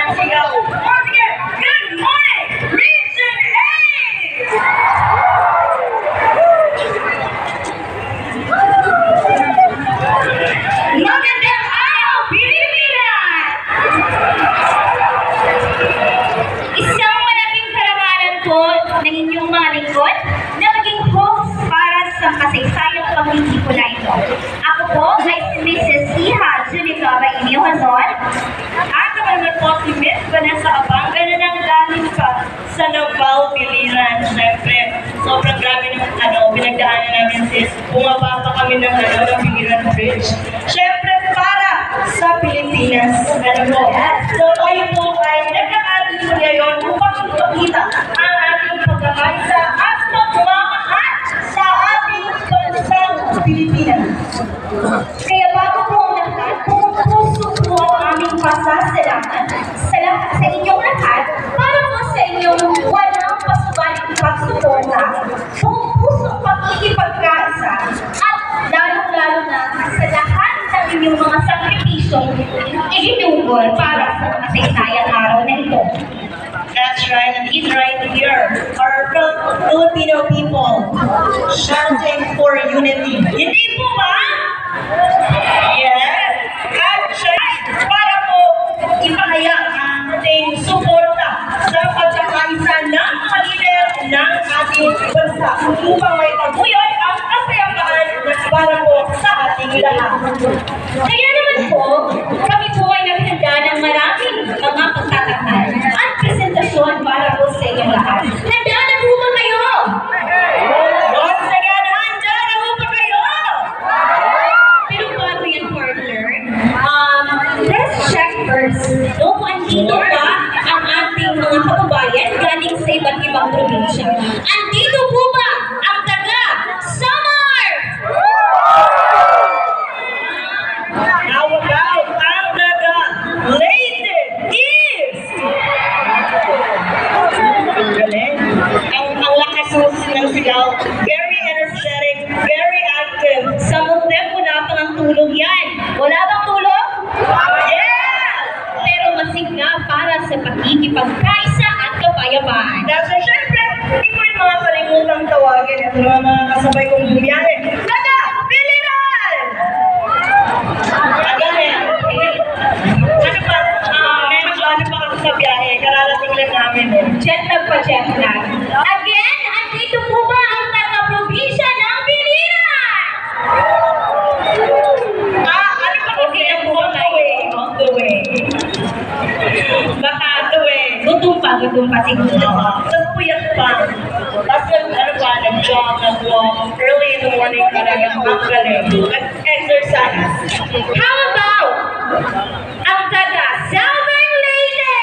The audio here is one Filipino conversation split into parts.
ng sigaw. Once again, good morning, Region 8! Magandang araw, Pilipinas! Isang malaking karangalan po ng inyong mga lingkod na maging host para sa kasaysayang pagkikipula ito. Ako po ay si Mrs. Iha Junicaba Inihazon at naman po si Miss Vanessa Abanga na nanggaling pa sa Nabal, Piliran. Siyempre, sobrang grabe ng pinagdaanan namin sis. Bumaba pa kami ng Piliran Bridge. Siyempre, para sa Pilipinas. So tayo po ay nagkakadito ngayon upang ipakita ang ating pagkakaisa at pagmamahal sa ating bansang Pilipinas. Kaya bago po ang lahat, puso po ang aming pasasalamat sa inyong lahat para po sa inyong walang pasubaling pagsuporta, pusong pag-ikipagkaisa at lalo-lalo na sa lahat ng inyong mga sakripisyong iginugol para sa kasaysayang araw na ito. That's right, and he's right here. Our Filipino people shouting for unity. Hindi po ba? Yes. At para po ipahayag ang ating suporta sa pagkakaisa ng mga lider ng ating bansa upang may pagbuyon ang kapayapaan para po sa ating lahat. Kaya naman po, kami po ay naghanda ng maraming mga pagtatakal at presentasyon para po sa inyong lahat. Handa na po ba kayo? Once again, handa na po ba kayo? Pero bago yan, partner, let's check first. Kung andito ba ang ating mga kababayan galing sa iba't ibang probinsya? Andito po ba ang taga Samar? Now about ang taga Leyte East. Ang lakas ng sigaw, very energetic, very active. Sa Montep, wala pa ng tulog yan. Wala bang tulog? Yes! Pero masigla para sa pagkikipagkaisa at kapayapaan. Dahil syempre, hindi ko rin mga kalimutang tawagin at mga kasabay kong bumiyahe. Taga Piliran! Again, ano pa kasi sa biyahe? Kararating lang namin eh. Jet lag pa, jet lag. Again, andito po ba ang taga-probinsya ng Piliran? Ano pa kasi ang on the way. Baka gutom pa siguro. Tapos puyat pa. Tapos nag-jog, nag-walk, early in the morning talaga, ang galing. Exercise. How about ang taga Southern Leyte?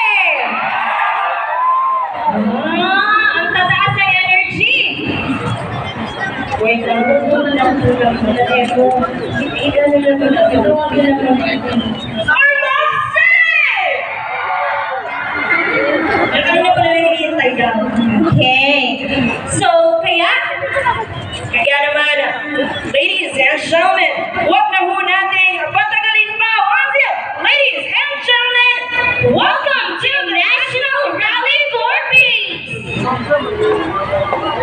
Ang tataas ay energy. Wait lang, okay. So, kaya naman, ladies and gentlemen, wag na ho natin patagalin pa. Once again, ladies and gentlemen, welcome to National Rally for Peace.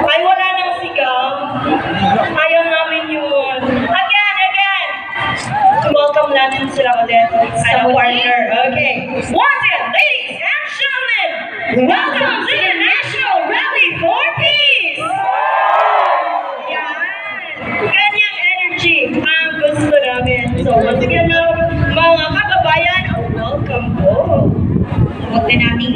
Ay, wala nang sigaw. Ayaw namin yun. Again. Welcome natin sila ulit sa partner. Okay. Once again, ladies and gentlemen, welcome to the National Rally for Peace! Yan! Ganyang energy ang gusto namin. So, once again, mga kababayan, welcome po. Huwag na namin